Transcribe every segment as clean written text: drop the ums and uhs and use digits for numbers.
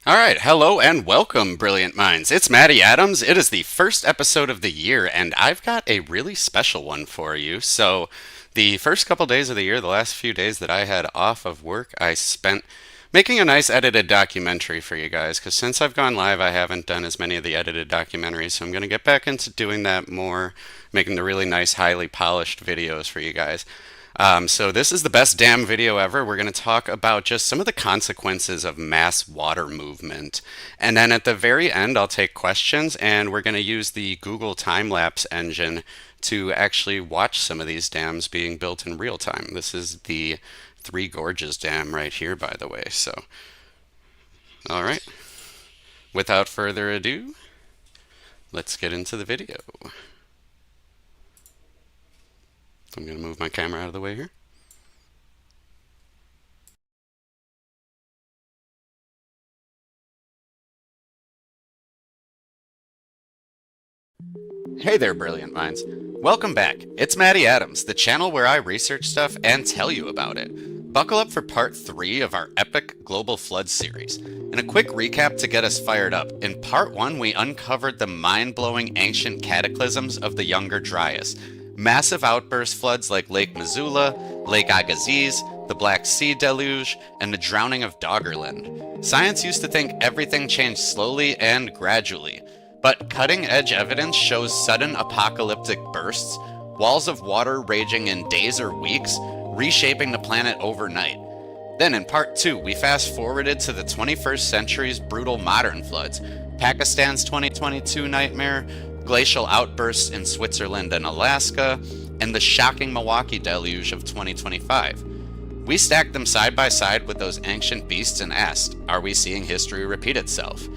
All right, hello and welcome, brilliant minds. It's Matty Adams. It is the first episode of the year, and I've got a really special one for you. So, the first couple days of the year, the last few days that I had off of work, I spent making a nice edited documentary for you guys. Because since I've gone live, I haven't done as many of the edited documentaries, so I'm going to get back into doing that more, making the really nice, highly polished videos for you guys. So this is the best dam video ever. We're going to talk about just some of the consequences of mass water movement. And then at the very end, I'll take questions, and we're going to use the Google time-lapse engine to actually watch some of these dams being built in real time. This is the Three Gorges Dam right here, by the way. So, all right. Without further ado, let's get into the video. I'm going to move my camera out of the way here. Hey there, brilliant minds. Welcome back. It's Matty Adams, the channel where I research stuff and tell you about it. Buckle up for part 3 of our epic global flood series. And a quick recap to get us fired up. In part 1, we uncovered the mind-blowing ancient cataclysms of the Younger Dryas. Massive outburst floods like Lake Missoula, Lake Agassiz, the Black Sea deluge, and the drowning of Doggerland. Science used to think everything changed slowly and gradually, but cutting-edge evidence shows sudden apocalyptic bursts, walls of water raging in days or weeks, reshaping the planet overnight. Then in part 2, we fast-forwarded to the 21st century's brutal modern floods, Pakistan's 2022 nightmare, glacial outbursts in Switzerland and Alaska, and the shocking Milwaukee deluge of 2025. We stacked them side by side with those ancient beasts and asked, are we seeing history repeat itself?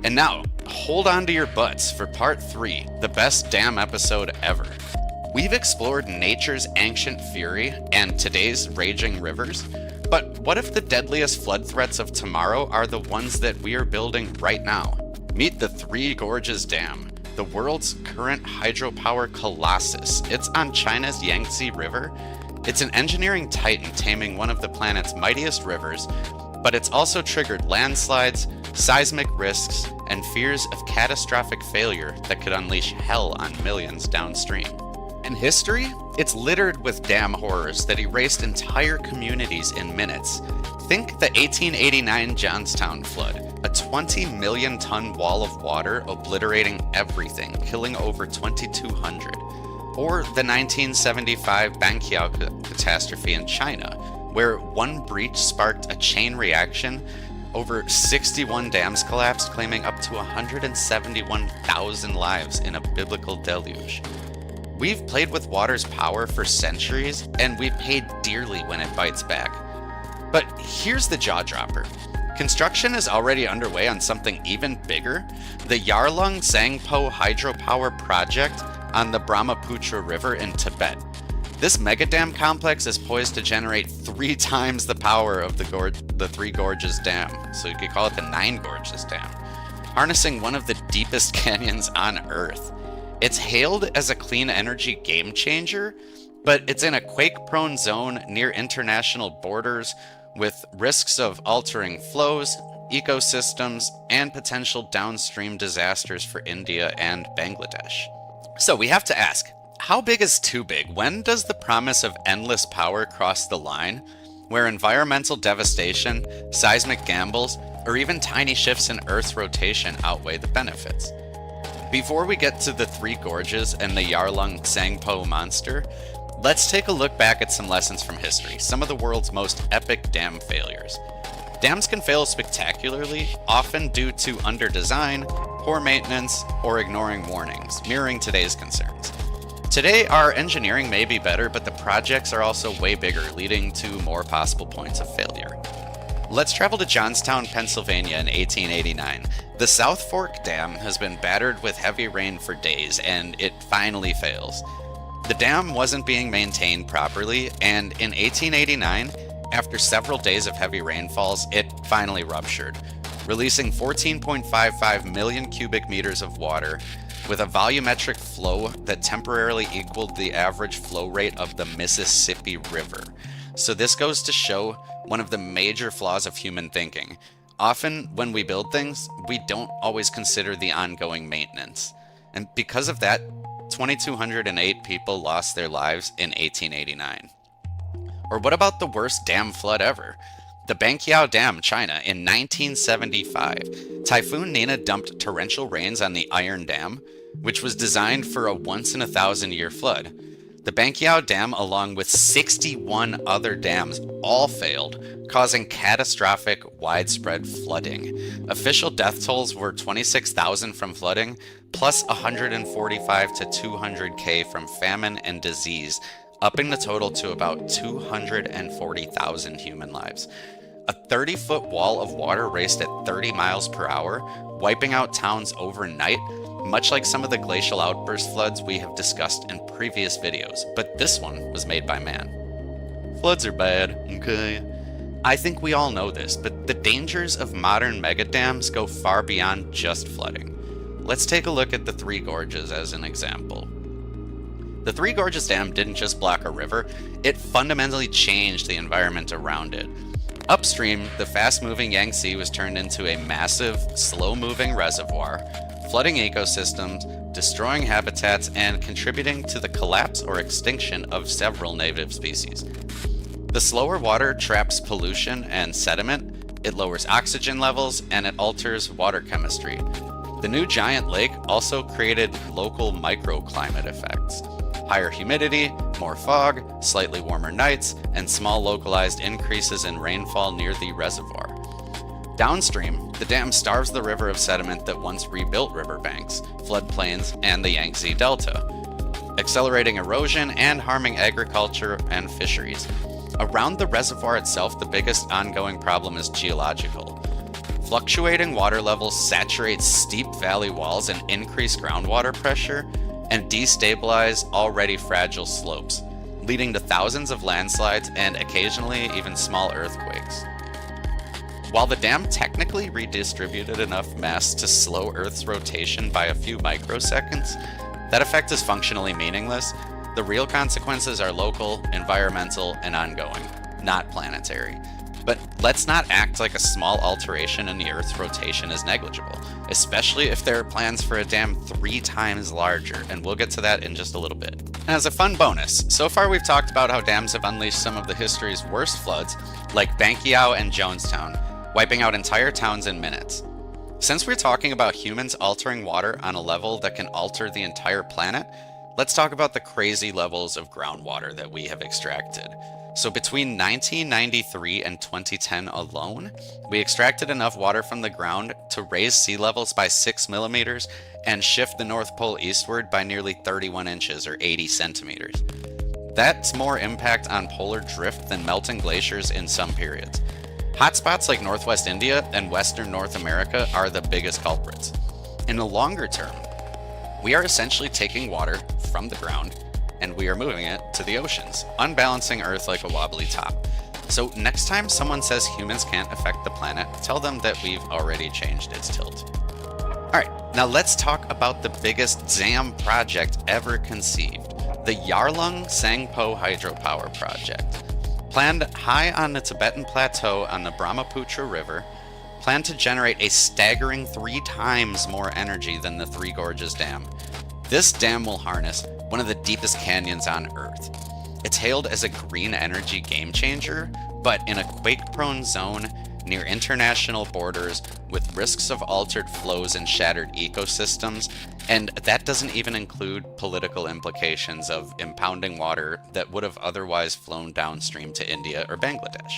And now, hold on to your butts for part 3, the best dam episode ever. We've explored nature's ancient fury and today's raging rivers, but what if the deadliest flood threats of tomorrow are the ones that we are building right now? Meet the Three Gorges Dam, the world's current hydropower colossus. It's on China's Yangtze River. It's an engineering titan taming one of the planet's mightiest rivers, but it's also triggered landslides, seismic risks, and fears of catastrophic failure that could unleash hell on millions downstream. In history, it's littered with dam horrors that erased entire communities in minutes. Think the 1889 Johnstown Flood, a 20 million ton wall of water obliterating everything, killing over 2,200. Or the 1975 Banqiao catastrophe in China, where one breach sparked a chain reaction. Over 61 dams collapsed, claiming up to 171,000 lives in a biblical deluge. We've played with water's power for centuries, and we've paid dearly when it bites back. But here's the jaw dropper. Construction is already underway on something even bigger, the Yarlung Tsangpo Hydropower Project on the Brahmaputra River in Tibet. This megadam complex is poised to generate 3 times the power of the Three Gorges Dam, so you could call it the Nine Gorges Dam, harnessing one of the deepest canyons on Earth. It's hailed as a clean energy game changer, but it's in a quake-prone zone near international borders with risks of altering flows, ecosystems, and potential downstream disasters for India and Bangladesh. So we have to ask, how big is too big? When does the promise of endless power cross the line, where environmental devastation, seismic gambles, or even tiny shifts in Earth's rotation outweigh the benefits? Before we get to the Three Gorges and the Yarlung Tsangpo monster, let's take a look back at some lessons from history, some of the world's most epic dam failures. Dams can fail spectacularly, often due to underdesign, poor maintenance, or ignoring warnings, mirroring today's concerns. Today, our engineering may be better, but the projects are also way bigger, leading to more possible points of failure. Let's travel to Johnstown, Pennsylvania in 1889. The South Fork Dam has been battered with heavy rain for days, and it finally fails. The dam wasn't being maintained properly, and in 1889, after several days of heavy rainfalls, it finally ruptured, releasing 14.55 million cubic meters of water, with a volumetric flow that temporarily equaled the average flow rate of the Mississippi River. So this goes to show one of the major flaws of human thinking. Often, when we build things, we don't always consider the ongoing maintenance. And because of that, 2,208 people lost their lives in 1889. Or what about the worst dam flood ever? The Banqiao Dam, China, in 1975. Typhoon Nina dumped torrential rains on the Iron Dam, which was designed for a once-in-a-thousand-year flood. The Banqiao Dam, along with 61 other dams, all failed, causing catastrophic, widespread flooding. Official death tolls were 26,000 from flooding, plus 145 to 200K from famine and disease, upping the total to about 240,000 human lives. A 30-foot wall of water raced at 30 miles per hour, wiping out towns overnight, much like some of the glacial outburst floods we have discussed in previous videos, but this one was made by man. Floods are bad, okay? I think we all know this, but the dangers of modern megadams go far beyond just flooding. Let's take a look at the Three Gorges as an example. The Three Gorges Dam didn't just block a river, it fundamentally changed the environment around it. Upstream, the fast-moving Yangtze was turned into a massive, slow-moving reservoir, flooding ecosystems, destroying habitats, and contributing to the collapse or extinction of several native species. The slower water traps pollution and sediment, it lowers oxygen levels, and it alters water chemistry. The new giant lake also created local microclimate effects. Higher humidity, more fog, slightly warmer nights, and small localized increases in rainfall near the reservoir. Downstream, the dam starves the river of sediment that once rebuilt riverbanks, floodplains, and the Yangtze Delta, accelerating erosion and harming agriculture and fisheries. Around the reservoir itself, the biggest ongoing problem is geological. Fluctuating water levels saturate steep valley walls and increase groundwater pressure, and destabilize already fragile slopes, leading to thousands of landslides and occasionally even small earthquakes. While the dam technically redistributed enough mass to slow Earth's rotation by a few microseconds, that effect is functionally meaningless. The real consequences are local, environmental, and ongoing, not planetary. But let's not act like a small alteration in the Earth's rotation is negligible, especially if there are plans for a dam 3 times larger, and we'll get to that in just a little bit. And as a fun bonus, so far we've talked about how dams have unleashed some of the history's worst floods, like Banqiao and Johnstown, wiping out entire towns in minutes. Since we're talking about humans altering water on a level that can alter the entire planet, let's talk about the crazy levels of groundwater that we have extracted. So between 1993 and 2010 alone, we extracted enough water from the ground to raise sea levels by 6 millimeters and shift the North Pole eastward by nearly 31 inches or 80 centimeters. That's more impact on polar drift than melting glaciers in some periods. Hotspots like Northwest India and Western North America are the biggest culprits. In the longer term, we are essentially taking water from the ground and we are moving it to the oceans, unbalancing Earth like a wobbly top. So next time someone says humans can't affect the planet, tell them that we've already changed its tilt. Alright, now let's talk about the biggest dam project ever conceived, the Yarlung Tsangpo Hydropower Project. Planned high on the Tibetan Plateau on the Brahmaputra River, planned to generate a staggering 3 times more energy than the Three Gorges Dam. This dam will harness one of the deepest canyons on Earth. It's hailed as a green energy game changer, but in a quake-prone zone near international borders with risks of altered flows and shattered ecosystems, and that doesn't even include political implications of impounding water that would have otherwise flown downstream to India or Bangladesh.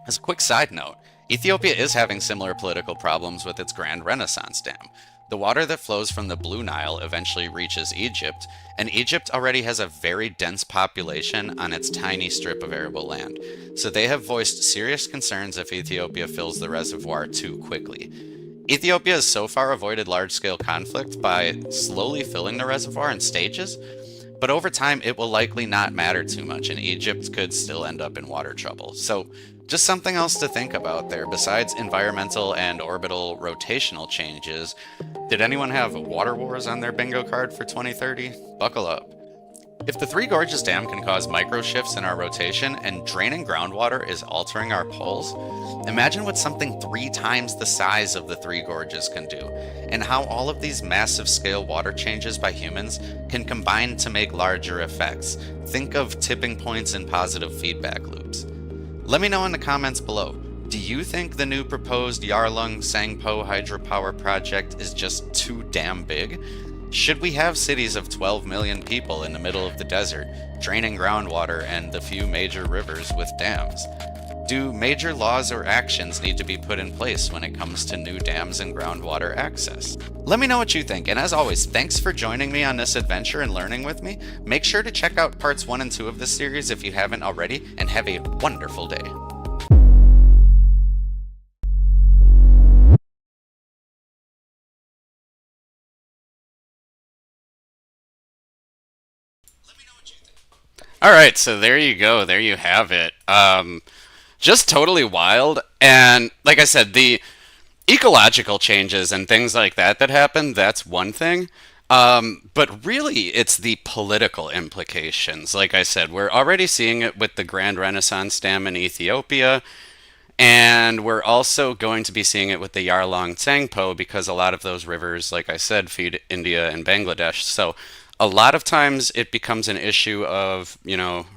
As a quick side note, Ethiopia is having similar political problems with its Grand Renaissance Dam. The water that flows from the Blue Nile eventually reaches Egypt, and Egypt already has a very dense population on its tiny strip of arable land, so they have voiced serious concerns if Ethiopia fills the reservoir too quickly. Ethiopia has so far avoided large-scale conflict by slowly filling the reservoir in stages, but over time it will likely not matter too much, and Egypt could still end up in water trouble. So just something else to think about there. Besides environmental and orbital rotational changes, did anyone have water wars on their bingo card for 2030? Buckle up. If the Three Gorges Dam can cause micro shifts in our rotation and draining groundwater is altering our poles, imagine what something 3 times the size of the Three Gorges can do, and how all of these massive scale water changes by humans can combine to make larger effects. Think of tipping points and positive feedback loops. Let me know in the comments below. Do you think the new proposed Yarlung Tsangpo Hydropower Project is just too damn big? Should we have cities of 12 million people in the middle of the desert, draining groundwater and the few major rivers with dams? Do major laws or actions need to be put in place when it comes to new dams and groundwater access? Let me know what you think, and as always, thanks for joining me on this adventure and learning with me. Make sure to check out parts 1 and 2 of this series if you haven't already, and have a wonderful day. All right, so there you go. There you have it. Just totally wild. And like I said, the ecological changes and things like that that happen, that's one thing. But really, it's the political implications. Like I said, we're already seeing it with the Grand Renaissance Dam in Ethiopia. And we're also going to be seeing it with the Yarlung Tsangpo because a lot of those rivers, like I said, feed India and Bangladesh. So a lot of times it becomes an issue of,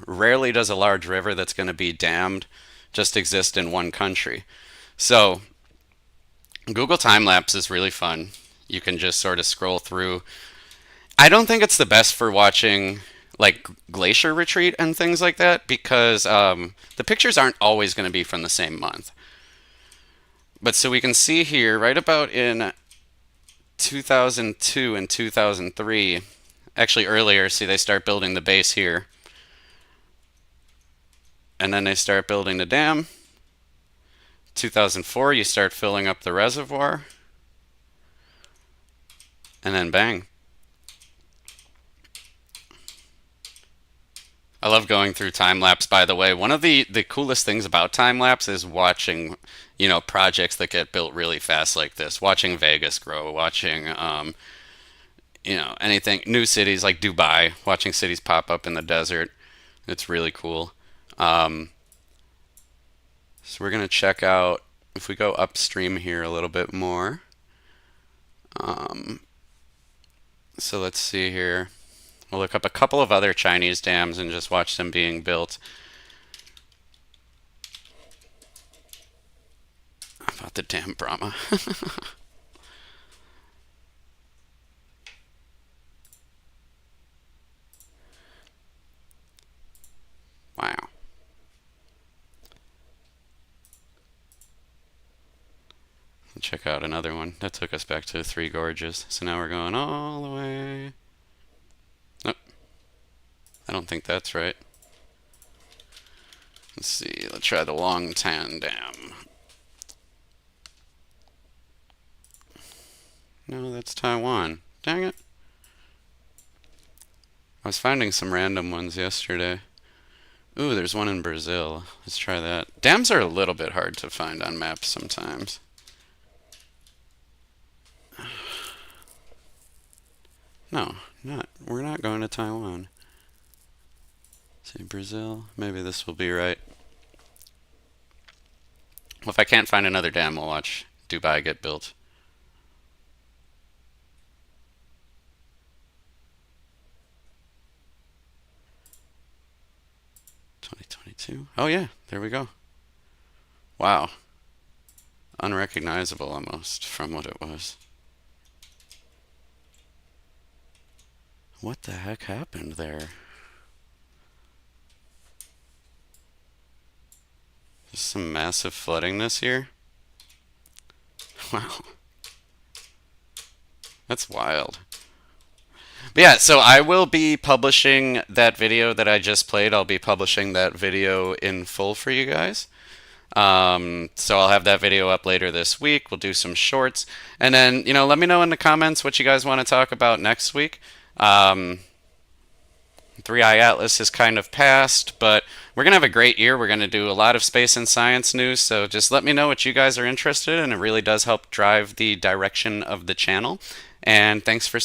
rarely does a large river that's going to be dammed just exist in one country. So Google Time Lapse is really fun. You can just sort of scroll through. I don't think it's the best for watching like glacier retreat and things like that because the pictures aren't always going to be from the same month. But so we can see here right about in 2002 and 2003, actually earlier, see they start building the base here. And then they start building the dam. 2004, you start filling up the reservoir. And then bang. I love going through time-lapse, by the way. One of the coolest things about time-lapse is watching, projects that get built really fast like this. Watching Vegas grow, watching, anything, new cities like Dubai, watching cities pop up in the desert. It's really cool. So we're going to check out, if we go upstream here a little bit more. So let's see here. We'll look up a couple of other Chinese dams and just watch them being built. How about the dam Brahma? Wow. Check out another one. That took us back to the Three Gorges. So now we're going all the way. Nope. I don't think that's right. Let's see. Let's try the Longtan Dam. No, that's Taiwan. Dang it. I was finding some random ones yesterday. Ooh, there's one in Brazil. Let's try that. Dams are a little bit hard to find on maps sometimes. No, we're not going to Taiwan. See, Brazil. Maybe this will be right. Well, if I can't find another dam, we'll watch Dubai get built. Oh yeah, there we go. Wow. Unrecognizable almost from what it was. What the heck happened there? There's some massive flooding this year. Wow. That's wild. But yeah, so I will be publishing that video that I just played. I'll be publishing that video in full for you guys. So I'll have that video up later this week. We'll do some shorts. And then, let me know in the comments what you guys want to talk about next week. 3i Atlas has kind of passed, but we're going to have a great year. We're going to do a lot of space and science news, so just let me know what you guys are interested in. It really does help drive the direction of the channel. And thanks for